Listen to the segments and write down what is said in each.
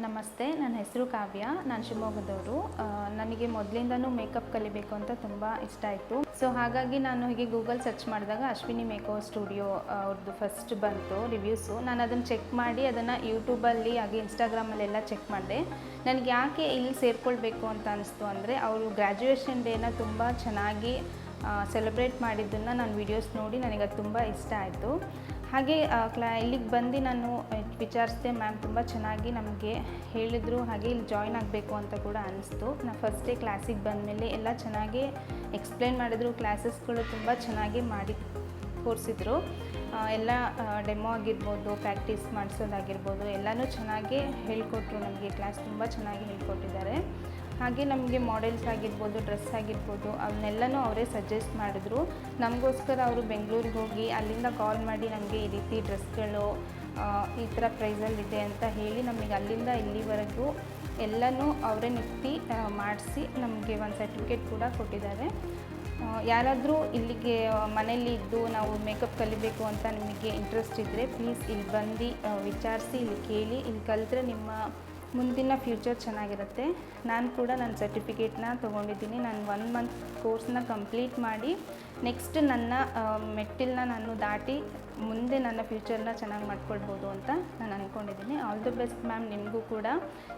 ನಮಸ್ತೆ, ನನ್ನ ಹೆಸರು ಕಾವ್ಯ. ನಾನು ಶಿವಮೊಗ್ಗದವರು. ನನಗೆ ಮೊದಲಿಂದನೂ ಮೇಕಪ್ ಕಲಿಬೇಕು ಅಂತ ತುಂಬ ಇಷ್ಟ ಇತ್ತು. ಸೊ ಹಾಗಾಗಿ ನಾನು ಹೀಗೆ ಗೂಗಲ್ ಸರ್ಚ್ ಮಾಡಿದಾಗ ಅಶ್ವಿನಿ ಮೇಕೋ ಸ್ಟುಡಿಯೋ ಅವ್ರದ್ದು ಫಸ್ಟ್ ಬಂತು ರಿವ್ಯೂಸು. ನಾನು ಅದನ್ನು ಚೆಕ್ ಮಾಡಿ ಅದನ್ನು ಯೂಟ್ಯೂಬಲ್ಲಿ ಹಾಗೆ ಇನ್ಸ್ಟಾಗ್ರಾಮಲ್ಲೆಲ್ಲ ಚೆಕ್ ಮಾಡಿದೆ. ನನಗೆ ಯಾಕೆ ಇಲ್ಲಿ ಸೇರಿಕೊಳ್ಬೇಕು ಅಂತ ಅನಿಸ್ತು ಅಂದರೆ, ಅವರು ಗ್ರ್ಯಾಜುಯೇಷನ್ ಡೇನ ತುಂಬ ಚೆನ್ನಾಗಿ ಸೆಲೆಬ್ರೇಟ್ ಮಾಡಿದ್ದನ್ನು ನಾನು ವೀಡಿಯೋಸ್ ನೋಡಿ ನನಗೆ ಅದು ತುಂಬ ಇಷ್ಟ ಆಯಿತು. ಹಾಗೆ ಇಲ್ಲಿಗೆ ಬಂದು ನಾನು ವಿಚಾರಿಸಿದೆ. ಮ್ಯಾಮ್ ತುಂಬ ಚೆನ್ನಾಗಿ ನಮಗೆ ಹೇಳಿದರು, ಹಾಗೆ ಇಲ್ಲಿ ಜಾಯ್ನ್ ಆಗಬೇಕು ಅಂತ ಕೂಡ ಅನಿಸ್ತು. ನಾನು ಫಸ್ಟ್ ಡೇ ಕ್ಲಾಸಿಗೆ ಬಂದಮೇಲೆ ಎಲ್ಲ ಚೆನ್ನಾಗಿ ಎಕ್ಸ್ಪ್ಲೇನ್ ಮಾಡಿದರು. ಕ್ಲಾಸಸ್ಗಳು ತುಂಬ ಚೆನ್ನಾಗಿ ಮಾಡಿ ತೋರಿಸಿದ್ರು. ಎಲ್ಲ ಡೆಮೋ ಆಗಿರ್ಬೋದು, ಪ್ರಾಕ್ಟೀಸ್ ಮಾಡಿಸೋದಾಗಿರ್ಬೋದು, ಎಲ್ಲನೂ ಚೆನ್ನಾಗಿ ಹೇಳ್ಕೊಟ್ರು. ನಮಗೆ ಕ್ಲಾಸ್ ತುಂಬ ಚೆನ್ನಾಗಿ ಹೇಳ್ಕೊಟ್ಟಿದ್ದಾರೆ. ಹಾಗೆ ನಮಗೆ ಮಾಡೆಲ್ಸ್ ಆಗಿರ್ಬೋದು, ಡ್ರೆಸ್ ಆಗಿರ್ಬೋದು, ಅವನ್ನೆಲ್ಲನೂ ಅವರೇ ಸಜೆಸ್ಟ್ ಮಾಡಿದ್ರು. ನಮಗೋಸ್ಕರ ಅವರು ಬೆಂಗಳೂರಿಗೆ ಹೋಗಿ ಅಲ್ಲಿಂದ ಕಾಲ್ ಮಾಡಿ ನಮಗೆ ಈ ರೀತಿ ಡ್ರೆಸ್ಗಳು ಈ ಥರ ಪ್ರೈಸಲ್ಲಿದೆ ಅಂತ ಹೇಳಿ ನಮಗೆ ಅಲ್ಲಿಂದ ಇಲ್ಲಿವರೆಗೂ ಎಲ್ಲನೂ ಅವರೇ ನಿಂತು ಮಾಡಿಸಿ ನಮಗೆ ಒಂದು ಸರ್ಟಿಫಿಕೇಟ್ ಕೂಡ ಕೊಟ್ಟಿದ್ದಾರೆ. ಯಾರಾದರೂ ಇಲ್ಲಿಗೆ ಮನೆಯಲ್ಲಿ ಇದ್ದು ನಾವು ಮೇಕಪ್ ಕಲಿಬೇಕು ಅಂತ ನಿಮಗೆ ಇಂಟ್ರೆಸ್ಟ್ ಇದ್ದರೆ ಪ್ಲೀಸ್ ಇಲ್ಲಿ ಬಂದು ವಿಚಾರಿಸಿ, ಇಲ್ಲಿ ಕೇಳಿ. ಇಲ್ಲಿ ಕಲಿತ್ರೆ ನಿಮ್ಮ ಮುಂದಿನ ಫ್ಯೂಚರ್ ಚೆನ್ನಾಗಿರುತ್ತೆ. ನಾನು ಕೂಡ ನನ್ನ ಸರ್ಟಿಫಿಕೇಟ್ನ ತೊಗೊಂಡಿದ್ದೀನಿ. ನಾನು 1 ಮಂತ್ ಕೋರ್ಸ್ನ ಕಂಪ್ಲೀಟ್ ಮಾಡಿ ನೆಕ್ಸ್ಟ್ ನನ್ನ ಮೆಟ್ಟಿಲನ್ನ ನಾನು ದಾಟಿ ಮುಂದೆ ನನ್ನ ಫ್ಯೂಚರ್ನ ಚೆನ್ನಾಗಿ ಮಾಡ್ಕೊಳ್ಬೋದು ಅಂತ ನಾನು ಅಂದ್ಕೊಂಡಿದ್ದೀನಿ. All the best ma'am. ನಿಮಗೂ ಕೂಡ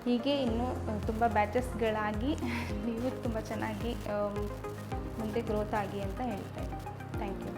ಹೀಗೆ ಇನ್ನೂ ತುಂಬ ಬ್ಯಾಚಸ್ಗಳಾಗಿ ನೀವು ತುಂಬ ಚೆನ್ನಾಗಿ ಮುಂದೆ ಗ್ರೋತ್ ಆಗಿ ಅಂತ ಹೇಳ್ತಾ ಇದ್ದೀನಿ. Thank you.